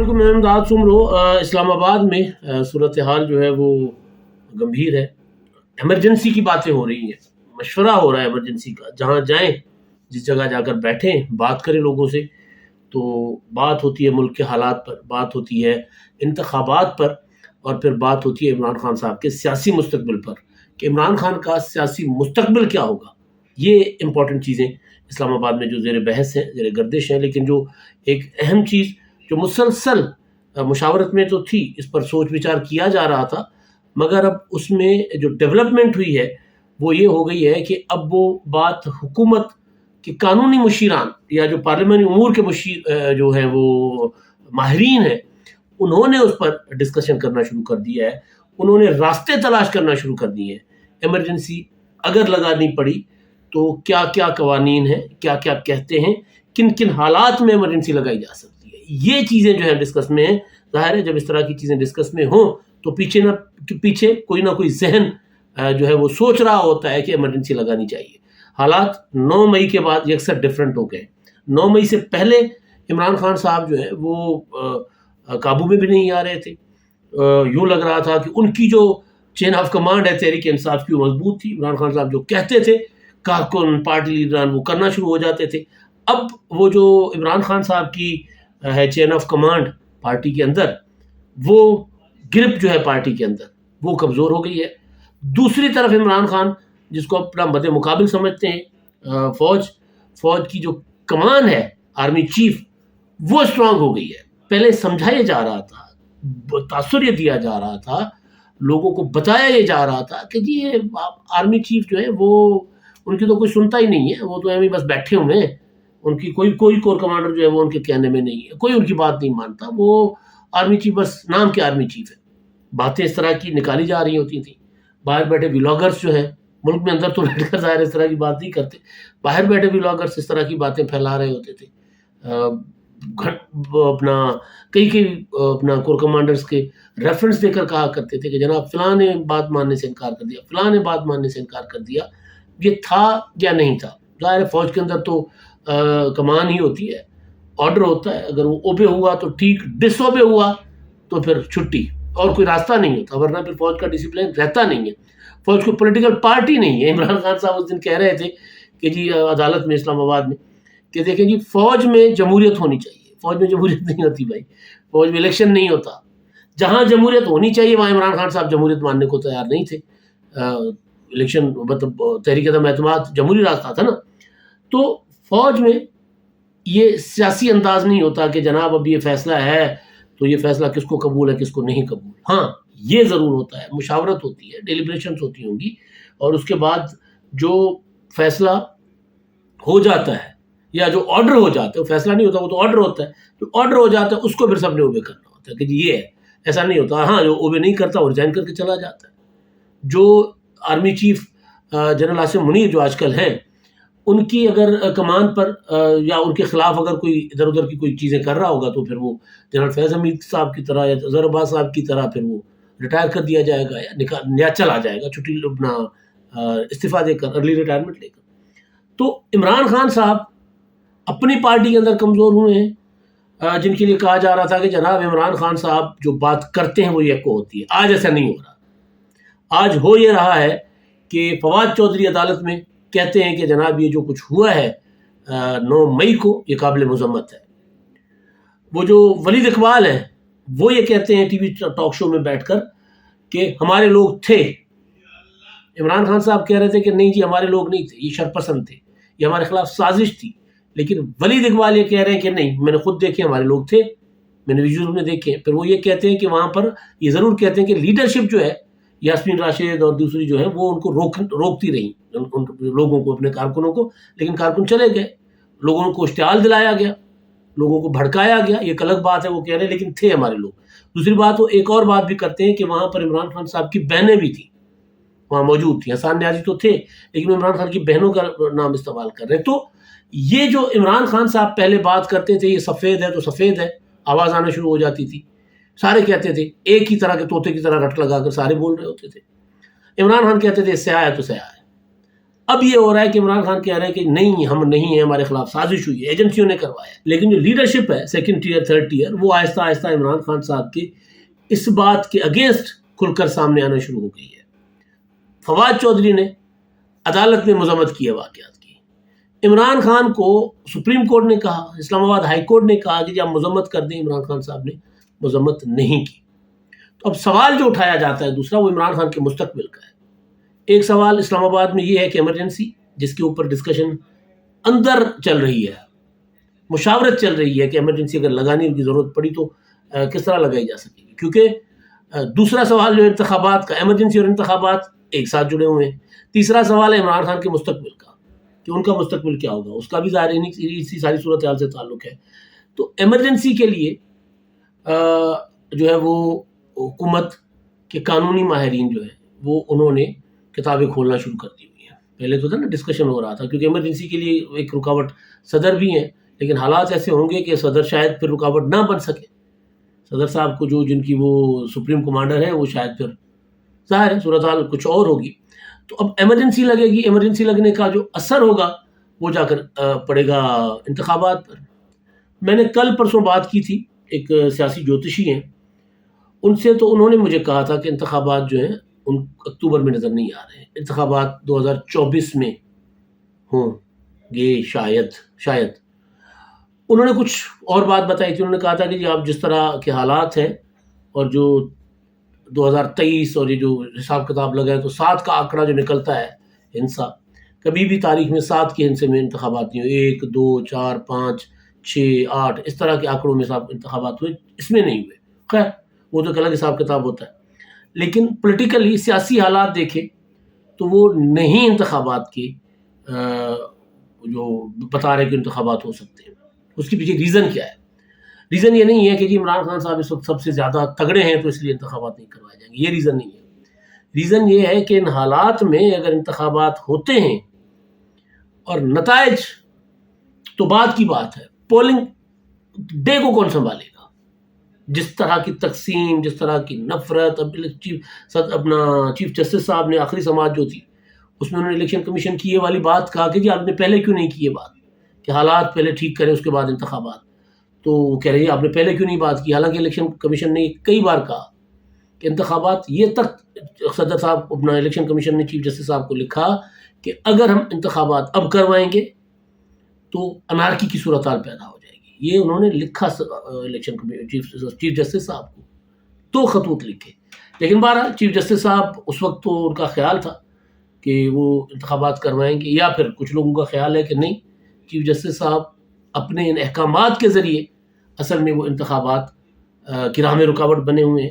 علیکم میں امداد سمرو اسلام آباد میں صورتحال جو ہے وہ گمبھیر ہے. ایمرجنسی کی باتیں ہو رہی ہیں, مشورہ ہو رہا ہے ایمرجنسی کا. جہاں جائیں, جس جگہ جا کر بیٹھیں, بات کریں لوگوں سے, تو بات ہوتی ہے ملک کے حالات پر, بات ہوتی ہے انتخابات پر, اور پھر بات ہوتی ہے عمران خان صاحب کے سیاسی مستقبل پر کہ عمران خان کا سیاسی مستقبل کیا ہوگا. یہ امپورٹنٹ چیزیں اسلام آباد میں جو زیر بحث ہیں, زیر گردش ہیں. لیکن جو ایک اہم چیز جو مسلسل مشاورت میں تو تھی, اس پر سوچ وچار کیا جا رہا تھا, مگر اب اس میں جو ڈیولپمنٹ ہوئی ہے وہ یہ ہو گئی ہے کہ اب وہ بات حکومت کے قانونی مشیران یا جو پارلیمانی امور کے مشیر جو ہیں وہ ماہرین ہیں, انہوں نے اس پر ڈسکشن کرنا شروع کر دیا ہے. انہوں نے راستے تلاش کرنا شروع کر دیے ہیں. ایمرجنسی اگر لگانی پڑی تو کیا کیا قوانین ہیں, کیا کیا کہتے ہیں, کن کن حالات میں ایمرجنسی لگائی جا سکتی ہے. یہ چیزیں جو ہیں ڈسکس میں ہیں. ظاہر ہے جب اس طرح کی چیزیں ڈسکس میں ہوں تو پیچھے کوئی نہ کوئی ذہن جو ہے وہ سوچ رہا ہوتا ہے کہ ایمرجنسی لگانی چاہیے. حالات 9 مئی کے بعد یکسر ڈیفرنٹ ہو گئے. 9 مئی سے پہلے عمران خان صاحب جو ہے وہ قابو میں بھی نہیں آ رہے تھے. یوں لگ رہا تھا کہ ان کی جو چین آف کمانڈ ہے تحریک انصاف کی وہ مضبوط تھی. عمران خان صاحب جو کہتے تھے کارکن پارٹی لیڈران وہ کرنا شروع ہو جاتے تھے. اب وہ جو عمران خان صاحب کی ہے چین آف کمانڈ پارٹی کے اندر, وہ گرپ جو ہے پارٹی کے اندر وہ کمزور ہو گئی ہے. دوسری طرف عمران خان جس کو اپنا مد مقابل سمجھتے ہیں, فوج کی جو کمان ہے, آرمی چیف, وہ اسٹرانگ ہو گئی ہے. پہلے سمجھایا جا رہا تھا, تاثر یہ دیا جا رہا تھا, لوگوں کو بتایا یہ جا رہا تھا کہ جی یہ آرمی چیف جو ہے وہ ان کی تو کوئی سنتا ہی نہیں ہے, وہ تو ایویں بس بیٹھے ہوئے ہیں, ان کی کوئی کور کمانڈر جو ہے وہ ان کے کہنے میں نہیں ہے, کوئی ان کی بات نہیں مانتا, وہ آرمی چیف بس نام کے آرمی چیف ہے. باتیں اس طرح کی نکالی جا رہی ہوتی تھیں. باہر بیٹھے ولاگرز جو ہیں, ملک میں اندر تو بیٹھ کر ظاہر اس طرح کی بات نہیں کرتے, باہر بیٹھے ولاگرز اس طرح کی باتیں پھیلا رہے ہوتے تھے. اپنا کئی اپنا کور کمانڈرز کے ریفرنس دے کر کہا کرتے تھے کہ جناب فلاں نے بات ماننے سے انکار کر دیا, فلاں نے بات ماننے سے انکار کر دیا. یہ تھا یا نہیں تھا؟ ظاہر فوج کے اندر تو کمان ہی ہوتی ہے, آرڈر ہوتا ہے, اگر وہ اوبے ہوا تو ٹھیک, ڈس اوبے ہوا تو پھر چھٹی, اور کوئی راستہ نہیں ہوتا, ورنہ پھر فوج کا ڈسپلن رہتا نہیں ہے. فوج کو پولیٹیکل پارٹی نہیں ہے. عمران خان صاحب اس دن کہہ رہے تھے کہ جی عدالت میں اسلام آباد میں کہ دیکھیں جی فوج میں جمہوریت ہونی چاہیے. فوج میں جمہوریت نہیں ہوتی بھائی, فوج میں الیکشن نہیں ہوتا. جہاں جمہوریت ہونی چاہیے وہاں عمران خان صاحب جمہوریت ماننے کو تیار نہیں تھے. الیکشن مطلب تحریک عدم اعتماد جمہوری راستہ تھا نا. تو فوج میں یہ سیاسی انداز نہیں ہوتا کہ جناب اب یہ فیصلہ ہے تو یہ فیصلہ کس کو قبول ہے کس کو نہیں قبول. ہاں یہ ضرور ہوتا ہے, مشاورت ہوتی ہے, ڈیلیبریشنز ہوتی ہوں گی, اور اس کے بعد جو فیصلہ ہو جاتا ہے یا جو آرڈر ہو جاتا ہے, وہ فیصلہ نہیں ہوتا, وہ تو آرڈر ہوتا ہے. جو آرڈر ہو جاتا ہے اس کو پھر سب نے اوبے کرنا ہوتا ہے کہ جی یہ ہے, ایسا نہیں ہوتا. ہاں جو اوبے نہیں کرتا وہ ریزائن کر کے چلا جاتا ہے. جو army chief general Asim Munir جو آج کل ہیں, ان کی اگر کمان پر یا ان کے خلاف اگر کوئی ادھر ادھر کی کوئی چیزیں کر رہا ہوگا تو پھر وہ جنرل فیض حمید صاحب کی طرح یا اظہر عباس صاحب کی طرح پھر وہ ریٹائر کر دیا جائے گا یا چلا جائے گا, چھٹی اپنا استعفیٰ دے کر, ارلی ریٹائرمنٹ لے کر. تو عمران خان صاحب اپنی پارٹی کے اندر کمزور ہوئے ہیں, جن کے لیے کہا جا رہا تھا کہ جناب عمران خان صاحب جو بات کرتے ہیں وہ یکو ہوتی ہے. آج ایسا نہیں ہو رہا. آج ہو یہ رہا ہے کہ فواد چودھری عدالت میں کہتے ہیں کہ جناب یہ جو کچھ ہوا ہے 9 مئی کو یہ قابل مذمت ہے. وہ جو ولید اقبال ہیں وہ یہ کہتے ہیں ٹی وی ٹاک شو میں بیٹھ کر کہ ہمارے لوگ تھے. عمران خان صاحب کہہ رہے تھے کہ نہیں جی ہمارے لوگ نہیں تھے, یہ شرپسند تھے, یہ ہمارے خلاف سازش تھی. لیکن ولید اقبال یہ کہہ رہے ہیں کہ نہیں, میں نے خود دیکھے ہمارے لوگ تھے, میں نے ویژول میں دیکھے. پھر وہ یہ کہتے ہیں کہ وہاں پر یہ ضرور کہتے ہیں کہ لیڈرشپ جو ہے یاسمین راشد اور دوسری جو ہے وہ ان کو روکتی رہی, ان لوگوں کو, اپنے کارکنوں کو. لیکن کارکن چلے گئے, لوگوں کو اشتعال دلایا گیا, لوگوں کو بھڑکایا گیا. یہ ایک الگ بات ہے, وہ کہہ رہے ہیں لیکن تھے ہمارے لوگ. دوسری بات وہ ایک اور بات بھی کرتے ہیں کہ وہاں پر عمران خان صاحب کی بہنیں بھی تھیں, وہاں موجود تھیں. حسان نیازی تو تھے لیکن عمران خان کی بہنوں کا نام استعمال کر رہے ہیں. تو یہ جو عمران خان صاحب پہلے بات کرتے تھے یہ سفید ہے تو سفید ہے, آواز آنا شروع ہو جاتی تھی, سارے کہتے تھے ایک ہی طرح کے طوطے کی طرح رٹ لگا کر سارے بول رہے ہوتے تھے. عمران خان کہتے تھے سیاہ ہے تو سیاہ ہے. اب یہ ہو رہا ہے کہ عمران خان کہہ رہے ہیں کہ نہیں ہم نہیں ہیں، ہمارے خلاف سازش ہوئی ہے، ایجنسیوں نے کروایا ہے. لیکن جو لیڈرشپ ہے سیکنڈ ٹیئر تھرڈ ٹیئر، وہ آہستہ آہستہ عمران خان صاحب کے اس بات کے اگینسٹ کھل کر سامنے آنا شروع ہو گئی ہے. فواد چودھری نے عدالت میں مذمت کی ہے واقعات کی. عمران خان کو سپریم کورٹ نے کہا، اسلام آباد ہائی کورٹ نے کہا کہ آپ مذمت کر دیں. عمران خان صاحب نے مذمت نہیں کی. تو اب سوال جو اٹھایا جاتا ہے دوسرا، وہ عمران خان کے مستقبل کا ہے. ایک سوال اسلام آباد میں یہ ہے کہ ایمرجنسی، جس کے اوپر ڈسکشن اندر چل رہی ہے، مشاورت چل رہی ہے کہ ایمرجنسی اگر لگانے کی ضرورت پڑی تو کس طرح لگائی جا سکے گی. کیونکہ دوسرا سوال جو انتخابات کا، ایمرجنسی اور انتخابات ایک ساتھ جڑے ہوئے ہیں. تیسرا سوال ہے عمران خان کے مستقبل کا، کہ ان کا مستقبل کیا ہوگا. اس کا بھی ظاہر اسی ساری صورتحال سے تعلق ہے. تو ایمرجنسی کے لیے جو ہے وہ حکومت کے قانونی ماہرین جو ہیں وہ انہوں نے کتابیں کھولنا شروع کر دی ہوئی ہیں. پہلے تو تھا نا ڈسکشن ہو رہا تھا، کیونکہ ایمرجنسی کے لیے ایک رکاوٹ صدر بھی ہیں، لیکن حالات ایسے ہوں گے کہ صدر شاید پھر رکاوٹ نہ بن سکے. صدر صاحب کو جن کی وہ سپریم کمانڈر ہے، وہ شاید پھر ظاہر ہے صورتحال کچھ اور ہوگی. تو اب ایمرجنسی لگے گی، ایمرجنسی لگنے کا جو اثر ہوگا وہ جا کر پڑے گا انتخابات پر. میں نے کل پرسوں بات کی تھی ایک سیاسی جوتشی ہیں، ان سے تو انہوں نے مجھے کہا تھا کہ انتخابات جو ہیں ان اکتوبر میں نظر نہیں آ رہے ہیں، انتخابات 2024 میں ہوں گے شاید. انہوں نے کچھ اور بات بتائی تھی. انہوں نے کہا تھا کہ جی آپ جس طرح کے حالات ہیں اور جو 2023 اور یہ جو حساب کتاب لگا ہے، تو 7 کا آنکڑا جو نکلتا ہے ہنسا، کبھی بھی تاریخ میں 7 کے ہنسے میں انتخابات نہیں ہوئے. 1 2 4 5 6 8 اس طرح کے آنکڑوں میں انتخابات ہوئے، اس میں نہیں ہوئے. خیر وہ تو ایک الگ حساب کتاب ہوتا ہے. لیکن پولیٹیکلی سیاسی حالات دیکھیں تو وہ نہیں انتخابات کے جو بتا رہے کہ انتخابات ہو سکتے ہیں. اس کے پیچھے ریزن کیا ہے؟ ریزن یہ نہیں ہے کہ جی عمران خان صاحب اس وقت سب سے زیادہ تگڑے ہیں تو اس لیے انتخابات نہیں کروائے جائیں گے. یہ ریزن نہیں ہے. ریزن یہ ہے کہ ان حالات میں اگر انتخابات ہوتے ہیں اور نتائج، تو بعد کی بات ہے، پولنگ ڈے کو کون سنبھالے گا؟ جس طرح کی تقسیم، جس طرح کی نفرت. اپنا چیف جسٹس صاحب نے آخری سماعت جو تھی اس میں انہوں نے الیکشن کمیشن کی یہ والی بات کہا کہ جی آپ نے پہلے کیوں نہیں کی یہ بات کہ حالات پہلے ٹھیک کریں اس کے بعد انتخابات. تو وہ کہہ رہے ہیں آپ نے پہلے کیوں نہیں بات کی، حالانکہ الیکشن کمیشن نے کئی بار کہا کہ انتخابات، یہ تک صدر صاحب اپنا الیکشن کمیشن نے چیف جسٹس صاحب کو لکھا کہ اگر ہم انتخابات اب کروائیں گے تو انارکی کی صورتحال پیدا ہو جائے گی. یہ انہوں نے لکھا الیکشن چیف جسٹس صاحب کو، 2 خطوط لکھے. لیکن بہرحال چیف جسٹس صاحب اس وقت تو ان کا خیال تھا کہ وہ انتخابات کروائیں گے، یا پھر کچھ لوگوں کا خیال ہے کہ نہیں، چیف جسٹس صاحب اپنے ان احکامات کے ذریعے اصل میں وہ انتخابات کی راہ میں رکاوٹ بنے ہوئے ہیں.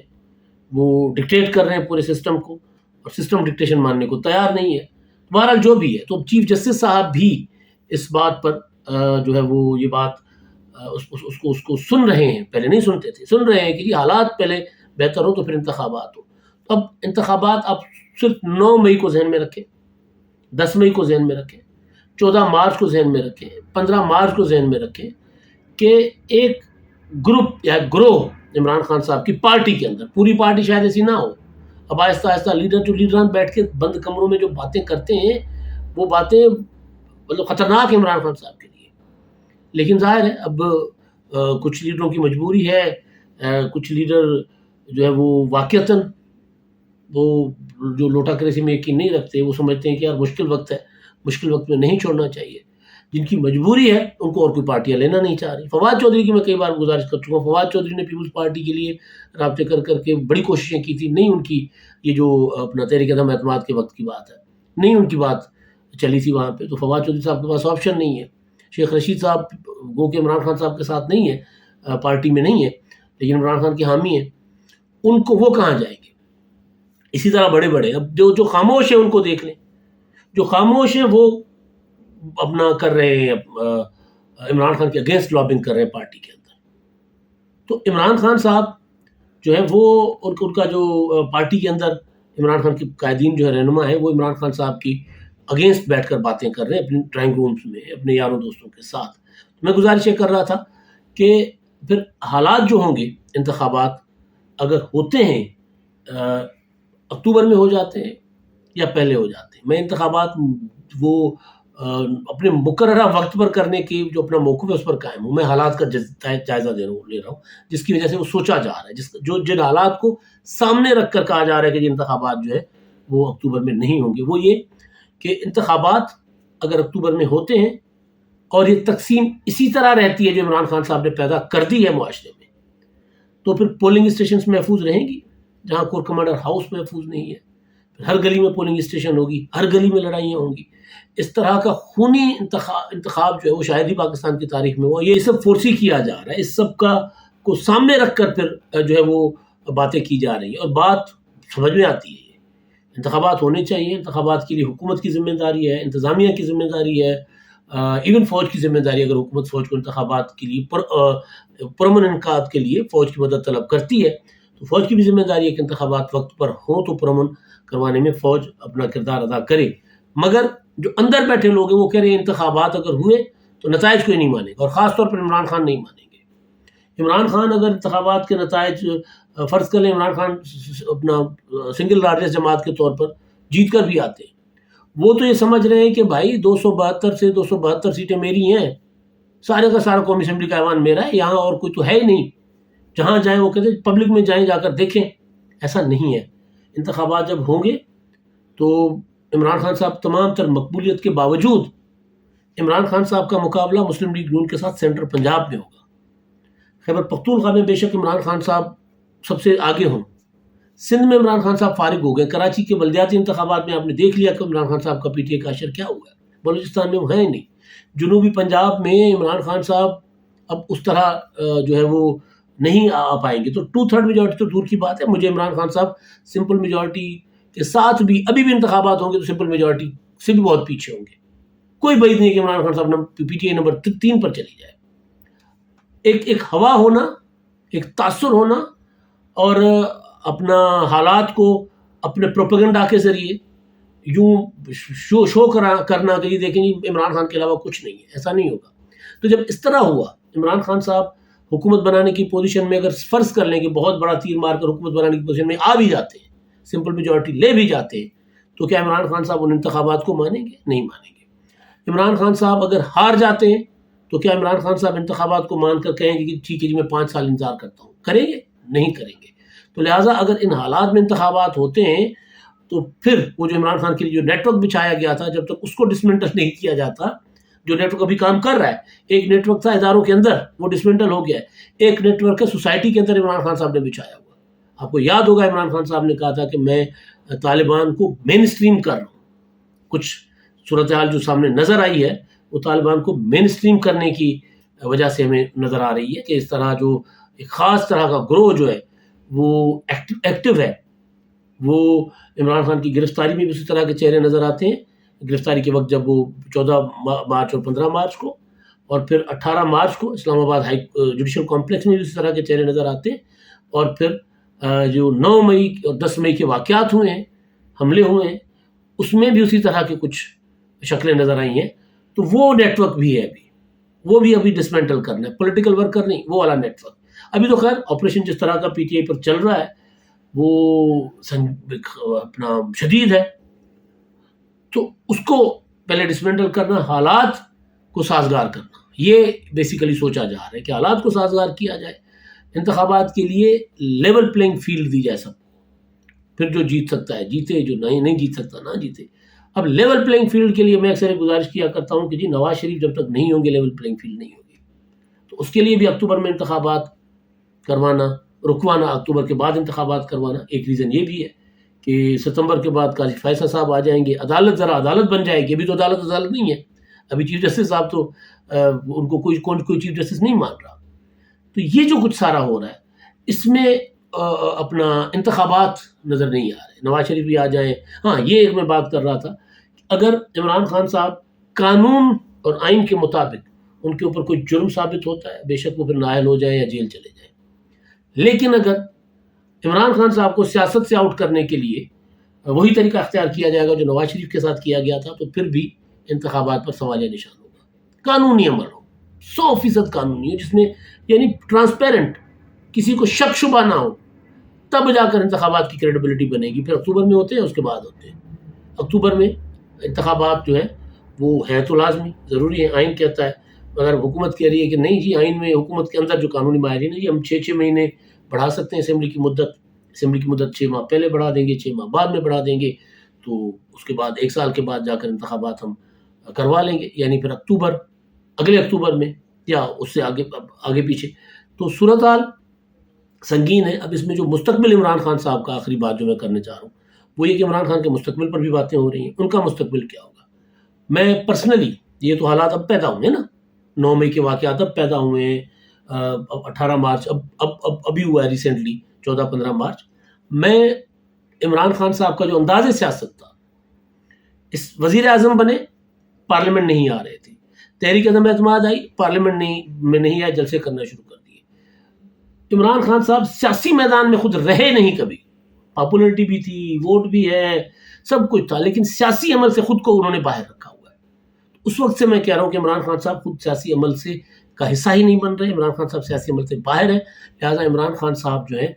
وہ ڈکٹیٹ کر رہے ہیں پورے سسٹم کو، اور سسٹم ڈکٹیشن ماننے کو تیار نہیں ہے. بہرحال جو بھی ہے، تو چیف جسٹس صاحب بھی اس بات پر جو ہے وہ یہ بات اس کو سن رہے ہیں. پہلے نہیں سنتے تھے، سن رہے ہیں کہ یہ حالات پہلے بہتر ہو تو پھر انتخابات ہو. اب انتخابات آپ صرف 9 مئی کو ذہن میں رکھیں، 10 مئی کو ذہن میں رکھیں، 14 مارچ کو ذہن میں رکھیں، 15 مارچ کو ذہن میں رکھیں کہ ایک گروپ یا گروہ عمران خان صاحب کی پارٹی کے اندر، پوری پارٹی شاید ایسی نہ ہو، اب آہستہ آہستہ لیڈران بیٹھ کے بند کمروں میں جو باتیں کرتے ہیں، وہ باتیں مطلب خطرناک ہے عمران خان صاحب کے لیے. لیکن ظاہر ہے اب کچھ لیڈروں کی مجبوری ہے، کچھ لیڈر جو ہے وہ واقعتاً وہ جو لوٹا کریسی میں یقین نہیں رکھتے، وہ سمجھتے ہیں کہ یار مشکل وقت ہے، مشکل وقت میں نہیں چھوڑنا چاہیے. جن کی مجبوری ہے ان کو اور کوئی پارٹیاں لینا نہیں چاہ رہی. فواد چودھری کی میں کئی بار گزارش کر چکا ہوں. فواد چودھری نے پیپلز پارٹی کے لیے رابطے کر کے بڑی کوششیں کی تھی. نہیں ان کی یہ جو اپنا تحریک عدم اعتماد کے وقت کی بات ہے، نہیں ان کی بات چلی تھی وہاں پہ. تو فواد چودھری صاحب کے پاس آپشن نہیں ہے. شیخ رشید صاحب گو کہ عمران خان صاحب کے ساتھ نہیں ہے، پارٹی میں نہیں ہے، لیکن عمران خان کے حامی ہیں. ان کو وہ کہاں جائیں گے؟ اسی طرح بڑے اب جو خاموش ہیں ان کو دیکھ لیں. جو خاموش ہیں وہ اپنا کر رہے ہیں، عمران خان کے اگینسٹ لابنگ کر رہے ہیں پارٹی کے اندر. تو عمران خان صاحب جو ہے وہ ان کا جو پارٹی کے اندر عمران خان کے قائدین جو ہے رہنما ہیں، وہ عمران خان صاحب کی اگینسٹ بیٹھ کر باتیں کر رہے ہیں اپنے ڈرائنگ رومز میں اپنے یاروں دوستوں کے ساتھ. میں گزارش یہ کر رہا تھا کہ پھر حالات جو ہوں گے، انتخابات اگر ہوتے ہیں اکتوبر میں ہو جاتے ہیں یا پہلے ہو جاتے ہیں. میں انتخابات وہ اپنے مقررہ وقت پر کرنے کی جو اپنا موقف ہے اس پر قائم ہوں. میں حالات کا جائزہ لے رہا ہوں جس کی وجہ سے وہ سوچا جا رہا ہے, جن حالات کو سامنے رکھ کر کہا جا رہا ہے کہ یہ انتخابات جو ہے وہ اکتوبر میں نہیں ہوں گے. وہ یہ کہ انتخابات اگر اکتوبر میں ہوتے ہیں اور یہ تقسیم اسی طرح رہتی ہے جو عمران خان صاحب نے پیدا کر دی ہے معاشرے میں, تو پھر پولنگ اسٹیشنز محفوظ رہیں گی جہاں کور کمانڈر ہاؤس محفوظ نہیں ہے. ہر گلی میں پولنگ اسٹیشن ہوگی, ہر گلی میں لڑائیاں ہوں گی. اس طرح کا خونی انتخاب جو ہے وہ شاید ہی پاکستان کی تاریخ میں ہوا. یہ سب فورسی کیا جا رہا ہے, اس سب کو سامنے رکھ کر پھر جو ہے وہ باتیں کی جا رہی ہیں, اور بات سمجھ میں آتی ہے. انتخابات ہونے چاہیے, انتخابات کے لیے حکومت کی ذمہ داری ہے, انتظامیہ کی ذمہ داری ہے, ایون فوج کی ذمہ داری ہے. اگر حکومت فوج کو انتخابات کے لیے پرامن انعقاد کے لیے فوج کی مدد طلب کرتی ہے تو فوج کی بھی ذمہ داری ہے کہ انتخابات وقت پر ہوں تو پرامن کروانے میں فوج اپنا کردار ادا کرے. مگر جو اندر بیٹھے لوگ ہیں وہ کہہ رہے ہیں انتخابات اگر ہوئے تو نتائج کوئی نہیں مانے گا, اور خاص طور پر عمران خان نہیں مانیں گے. عمران خان اگر انتخابات کے نتائج فرض کر لیں عمران خان اپنا سنگل لارجسٹ جماعت کے طور پر جیت کر بھی آتے ہیں, وہ تو یہ سمجھ رہے ہیں کہ بھائی 272 سے 272 سیٹیں میری ہیں, سارے کا سارا قومی اسمبلی کا ایوان میرا ہے, یہاں اور کوئی تو ہے ہی نہیں. جہاں جائیں وہ کہتے ہیں پبلک میں جائیں, جا کر دیکھیں. ایسا نہیں ہے. انتخابات جب ہوں گے تو عمران خان صاحب تمام تر مقبولیت کے باوجود عمران خان صاحب کا مقابلہ مسلم لیگ نون کے ساتھ سینٹر پنجاب میں ہوگا. خیبر پختونخوا میں بے شک عمران خان صاحب سب سے آگے ہوں. سندھ میں عمران خان صاحب فارغ ہو گئے. کراچی کے بلدیاتی انتخابات میں آپ نے دیکھ لیا کہ عمران خان صاحب کا پی ٹی اے کا اشر کیا ہوا ہے. بلوچستان میں وہ ہیں نہیں. جنوبی پنجاب میں عمران خان صاحب اب اس طرح جو ہے وہ نہیں آ پائیں گے. تو 2/3 میجورٹی تو دور کی بات ہے. مجھے عمران خان صاحب سمپل میجورٹی کے ساتھ بھی ابھی بھی انتخابات ہوں گے تو سمپل میجورٹی سے بھی بہت پیچھے ہوں گے. کوئی بعید نہیں کہ عمران خان صاحب پی ٹی اے نمبر 3 پر چلی جائے. ایک ہوا ہونا, ایک تاثر ہونا, اور اپنا حالات کو اپنے پروپیگنڈا کے ذریعے یوں شو کرنا کہ یہ دیکھیں جی عمران خان کے علاوہ کچھ نہیں ہے, ایسا نہیں ہوگا. تو جب اس طرح ہوا, عمران خان صاحب حکومت بنانے کی پوزیشن میں اگر فرض کر لیں کہ بہت بڑا تیر مار کر حکومت بنانے کی پوزیشن میں آ بھی جاتے ہیں, سمپل میجورٹی لے بھی جاتے ہیں, تو کیا عمران خان صاحب ان انتخابات کو مانیں گے؟ نہیں مانیں گے. عمران خان صاحب اگر ہار جاتے ہیں تو کیا عمران خان صاحب انتخابات کو مان کر کہیں گے کہ ٹھیک ہے جی میں 5 سال انتظار کرتا ہوں؟ کریں گے؟ نہیں کریں گے. تو لہٰذا اگر ان حالات میں انتخابات ہوتے ہیں تو پھر وہ جو عمران خان کے لیے جو نیٹ ورک بچھایا گیا تھا, جب تک اس کو ڈسمنٹل نہیں کیا جاتا, جو نیٹ ورک ابھی کام کر رہا ہے, ایک نیٹ ورک تھا اداروں کے اندر وہ ڈسمنٹل ہو گیا ہے, ایک نیٹ ورک ہے سوسائٹی کے اندر عمران خان صاحب نے بچھایا ہوا. آپ کو یاد ہوگا عمران خان صاحب نے کہا تھا کہ میں طالبان کو مین اسٹریم کر رہا ہوں. کچھ صورتحال جو سامنے نظر آئی ہے وہ طالبان کو مین اسٹریم کرنے کی وجہ سے ہمیں نظر آ رہی ہے کہ اس طرح جو ایک خاص طرح کا گروہ جو ہے وہ ایکٹیو ہے. وہ عمران خان کی گرفتاری میں بھی اسی طرح کے چہرے نظر آتے ہیں. گرفتاری کے وقت جب وہ 14 مارچ اور 15 مارچ کو اور پھر 18 مارچ کو اسلام آباد جوڈیشل کمپلیکس میں بھی اسی طرح کے چہرے نظر آتے ہیں. اور پھر جو 9 مئی اور 10 مئی کے واقعات ہوئے ہیں, حملے ہوئے ہیں, اس میں بھی اسی طرح کے کچھ شکلیں نظر آئی ہیں. تو وہ نیٹ ورک بھی ہے, وہ بھی ابھی ڈسمنٹل کرنا ہے. پولیٹیکل ورکر نہیں, وہ والا نیٹ ورک. ابھی تو خیر آپریشن جس طرح کا پی ٹی آئی پر چل رہا ہے وہ اپنا شدید ہے, تو اس کو پہلے ڈسمنٹل کرنا, حالات کو سازگار کرنا, یہ بیسیکلی سوچا جا رہا ہے کہ حالات کو سازگار کیا جائے. انتخابات کے لیے لیول پلینگ فیلڈ دی جائے سب کو, پھر جو جیت سکتا ہے جیتے, جو نہیں جیت سکتا نہ جیتے. اب لیول پلینگ فیلڈ کے لیے میں اکثر گزارش کیا کرتا ہوں کہ جی نواز شریف جب تک نہیں ہوں گے لیول پلینگ فیلڈ نہیں ہوگی. تو اس کے لیے بھی اکتوبر میں انتخابات رکوانا, اکتوبر کے بعد انتخابات کروانا. ایک ریزن یہ بھی ہے کہ ستمبر کے بعد قاضی فیصل صاحب آ جائیں گے, عدالت بن جائے گی. ابھی تو عدالت نہیں ہے, ابھی چیف جسٹس صاحب تو ان کو کوئی چیف جسٹس نہیں مان رہا. تو یہ جو کچھ سارا ہو رہا ہے اس میں اپنا انتخابات نظر نہیں آ رہے. نواز شریف بھی آ جائیں. ہاں یہ ایک میں بات کر رہا تھا, اگر عمران خان صاحب قانون اور آئین کے مطابق ان کے اوپر کوئی جرم ثابت ہوتا ہے, بے شک وہ پھر نااہل ہو جائیں یا جیل چلے جائیں. لیکن اگر عمران خان صاحب کو سیاست سے آؤٹ کرنے کے لیے وہی طریقہ اختیار کیا جائے گا جو نواز شریف کے ساتھ کیا گیا تھا, تو پھر بھی انتخابات پر سوالیہ نشان ہوگا. قانونی عمل ہو, 100% قانونی ہو, جس میں یعنی ٹرانسپیرنٹ, کسی کو شک شبہ نہ ہو, تب جا کر انتخابات کی کریڈیبلٹی بنے گی. پھر اکتوبر میں ہوتے ہیں, اس کے بعد ہوتے ہیں. اکتوبر میں انتخابات جو ہیں وہ ہیں تو لازمی ضروری ہیں، آئین کہتا ہے، مگر حکومت کہہ رہی ہے کہ نہیں جی، آئین میں حکومت کے اندر جو قانونی ماہرین ہیں جی ہم 6 مہینے بڑھا سکتے ہیں اسمبلی کی مدت 6 ماہ پہلے بڑھا دیں گے، 6 ماہ بعد میں بڑھا دیں گے، تو اس کے بعد 1 سال کے بعد جا کر انتخابات ہم کروا لیں گے، یعنی پھر اگلے اکتوبر میں یا اس سے آگے پیچھے۔ تو صورتحال سنگین ہے۔ اب اس میں جو مستقبل عمران خان صاحب کا آخری بات جو میں کرنے چاہ رہا ہوں وہ یہ کہ عمران خان کے مستقبل پر بھی باتیں ہو رہی ہیں، ان کا مستقبل کیا ہوگا؟ میں پرسنلی، یہ تو حالات اب پیدا ہوئے ہیں نا، 9 مئی کے واقعات اب پیدا ہوئے ہیں، 18 مارچ ابھی ہوا ہے ریسنٹلی، 14-15 مارچ۔ میں عمران خان صاحب کا جو انداز سیاست تھا، اس وزیر اعظم بنے، پارلیمنٹ نہیں آ رہے تھے، تحریک عدم اعتماد آئی، پارلیمنٹ میں نہیں آئے، جلسے کرنا شروع کر دیے۔ عمران خان صاحب سیاسی میدان میں خود رہے نہیں کبھی، پاپولرٹی بھی تھی، ووٹ بھی ہے، سب کچھ تھا، لیکن سیاسی عمل سے خود کو انہوں نے باہر رکھا ہوا ہے۔ اس وقت سے میں کہہ رہا ہوں کہ عمران خان صاحب خود سیاسی عمل سے کا حصہ ہی نہیں بن رہے، عمران خان صاحب سیاسی عمل سے باہر ہیں، لہٰذا عمران خان صاحب جو ہیں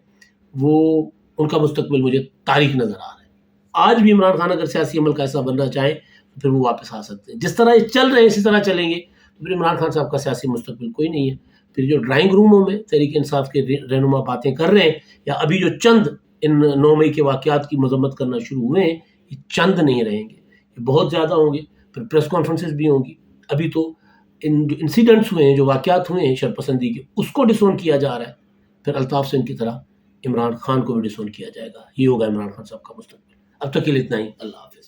وہ ان کا مستقبل مجھے تاریک نظر آ رہا ہے۔ آج بھی عمران خان اگر سیاسی عمل کا حصہ بننا چاہیں تو پھر وہ واپس آ سکتے ہیں، جس طرح یہ چل رہے ہیں اسی طرح چلیں گے تو پھر عمران خان صاحب کا سیاسی مستقبل کوئی نہیں ہے۔ پھر جو ڈرائنگ روموں میں تحریک انصاف کے رہنما باتیں کر رہے ہیں، یا ابھی جو چند ان 9 مئی کے واقعات کی مذمت کرنا شروع ہوئے ہیں، یہ چند نہیں رہیں گے، یہ بہت زیادہ ہوں گے، پھر پریس کانفرنسز بھی ہوں گی۔ ابھی تو ان جو انسیڈنٹس ہوئے ہیں، جو واقعات ہوئے ہیں شرپسندی کے، اس کو ڈسون کیا جا رہا ہے، پھر الطاف سنگھ کی طرح عمران خان کو بھی ڈسون کیا جائے گا۔ یہ ہوگا عمران خان صاحب کا مستقبل۔ اب تک کے لیے اتنا ہی، اللہ حافظ۔